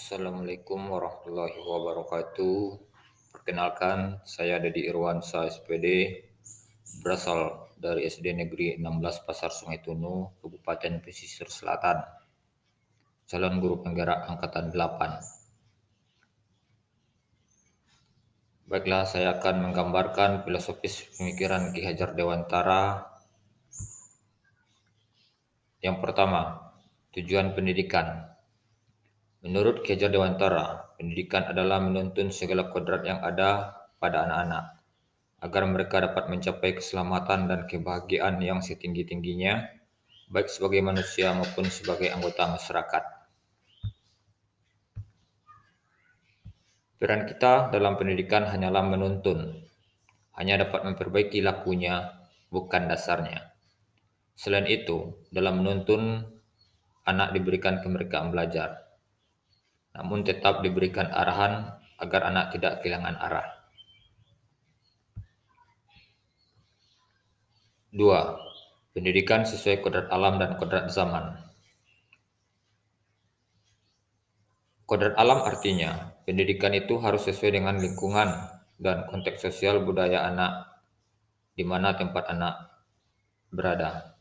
Assalamualaikum warahmatullahi wabarakatuh. Perkenalkan, saya Dedi Irwansa SPD, berasal dari SD Negeri 16 Pasar Sungai Tunu, Kabupaten Pesisir Selatan, calon guru penggerak Angkatan 8. Baiklah, saya akan menggambarkan filosofis pemikiran Ki Hajar Dewantara. Yang pertama, tujuan pendidikan. Menurut Ki Hajar Dewantara, pendidikan adalah menuntun segala kodrat yang ada pada anak-anak, agar mereka dapat mencapai keselamatan dan kebahagiaan yang setinggi-tingginya, baik sebagai manusia maupun sebagai anggota masyarakat. Peran kita dalam pendidikan hanyalah menuntun, hanya dapat memperbaiki lakunya, bukan dasarnya. Selain itu, dalam menuntun, anak diberikan kemerdekaan belajar, namun tetap diberikan arahan agar anak tidak kehilangan arah. 2. Pendidikan sesuai kodrat alam dan kodrat zaman. Kodrat alam artinya, pendidikan itu harus sesuai dengan lingkungan dan konteks sosial budaya anak, di mana tempat anak berada.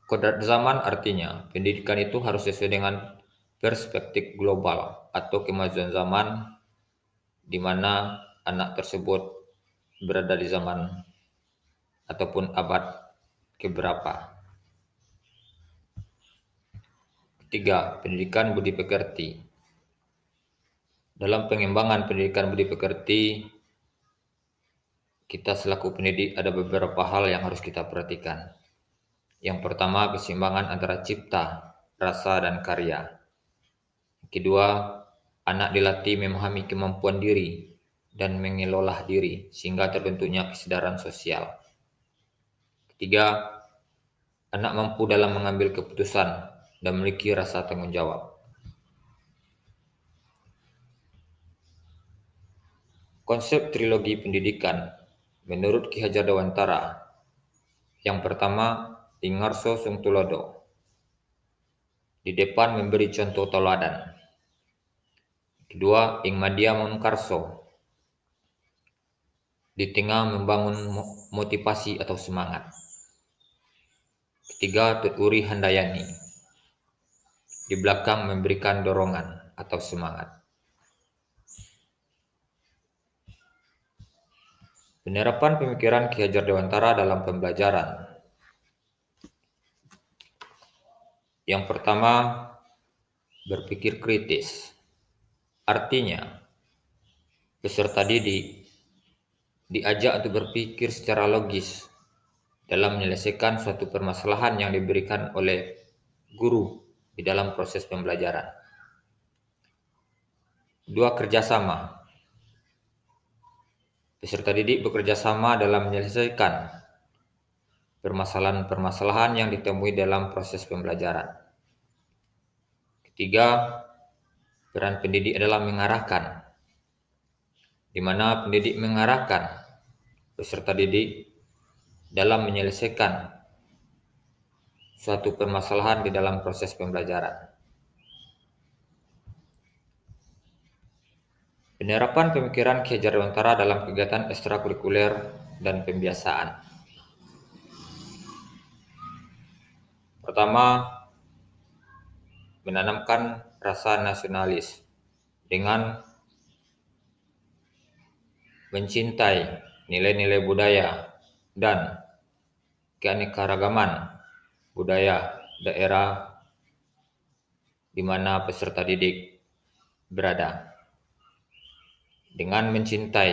Kodrat zaman artinya, pendidikan itu harus sesuai dengan perspektif global atau kemajuan zaman, di mana anak tersebut berada di zaman ataupun abad keberapa. 3. Pendidikan budi pekerti. Dalam pengembangan pendidikan budi pekerti, kita selaku pendidik ada beberapa hal yang harus kita perhatikan. Yang pertama, keseimbangan antara cipta, rasa, dan karya. Kedua, anak dilatih memahami kemampuan diri dan mengelola diri sehingga terbentuknya kesadaran sosial. Ketiga, anak mampu dalam mengambil keputusan dan memiliki rasa tanggung jawab. Konsep trilogi pendidikan menurut Ki Hajar Dewantara. Yang pertama, ing ngarso sung tulodo. Di depan memberi contoh teladan. Kedua, ing madya mengkarso. Di tengah membangun motivasi atau semangat. Ketiga, tuturi handayani. Di belakang memberikan dorongan atau semangat. Penerapan pemikiran Ki Hajar Dewantara dalam pembelajaran. Yang pertama, berpikir kritis. Artinya, peserta didik diajak untuk berpikir secara logis dalam menyelesaikan suatu permasalahan yang diberikan oleh guru di dalam proses pembelajaran. 2. Kerjasama. Peserta didik bekerja sama dalam menyelesaikan permasalahan-permasalahan yang ditemui dalam proses pembelajaran. Ketiga, peran pendidik adalah mengarahkan, di mana pendidik mengarahkan peserta didik dalam menyelesaikan suatu permasalahan di dalam proses pembelajaran. Penerapan pemikiran Ki Hajar Dewantara dalam kegiatan ekstrakurikuler dan pembiasaan. Pertama, menanamkan rasa nasionalis dengan mencintai nilai-nilai budaya dan keanekaragaman budaya daerah di mana peserta didik berada. Dengan mencintai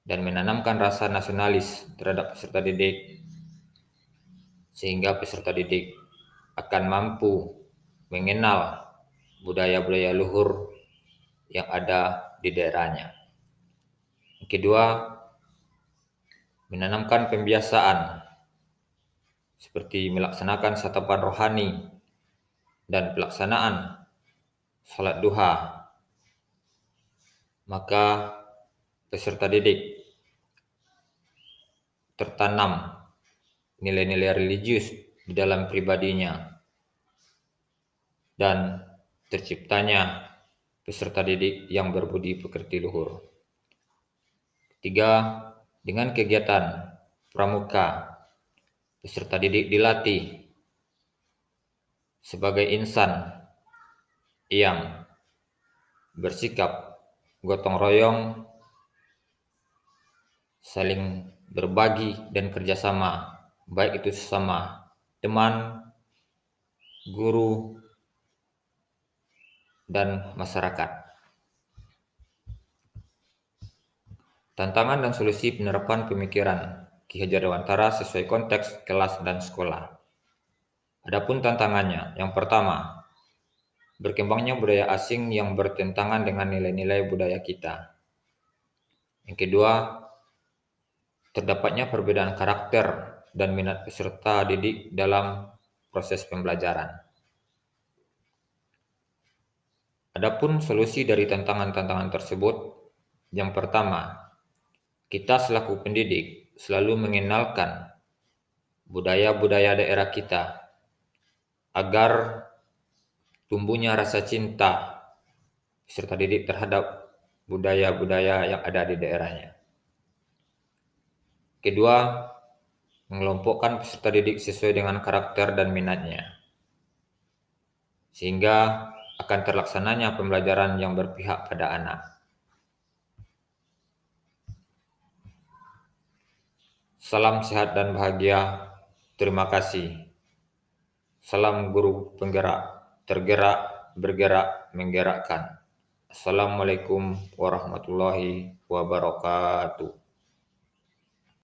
dan menanamkan rasa nasionalis terhadap peserta didik, sehingga peserta didik akan mampu mengenal budaya-budaya luhur yang ada di daerahnya. Kedua, menanamkan pembiasaan seperti melaksanakan satapan rohani dan pelaksanaan salat duha. Maka peserta didik tertanam nilai-nilai religius di dalam pribadinya dan terciptanya peserta didik yang berbudi pekerti luhur. Ketiga, dengan kegiatan pramuka, peserta didik dilatih sebagai insan yang bersikap gotong royong, saling berbagi dan kerjasama, baik itu sesama teman, guru, dan masyarakat. Tantangan dan solusi penerapan pemikiran Ki Hajar Dewantara sesuai konteks kelas dan sekolah. Adapun tantangannya, yang pertama, berkembangnya budaya asing yang bertentangan dengan nilai-nilai budaya kita. Yang kedua, terdapatnya perbedaan karakter dan minat peserta didik dalam proses pembelajaran. Adapun solusi dari tantangan-tantangan tersebut, yang pertama, kita selaku pendidik selalu mengenalkan budaya-budaya daerah kita agar tumbuhnya rasa cinta peserta didik terhadap budaya-budaya yang ada di daerahnya. Kedua, mengelompokkan peserta didik sesuai dengan karakter dan minatnya, sehingga akan terlaksananya pembelajaran yang berpihak pada anak. Salam sehat dan bahagia. Terima kasih. Salam guru penggerak, tergerak, bergerak, menggerakkan. Assalamualaikum warahmatullahi wabarakatuh.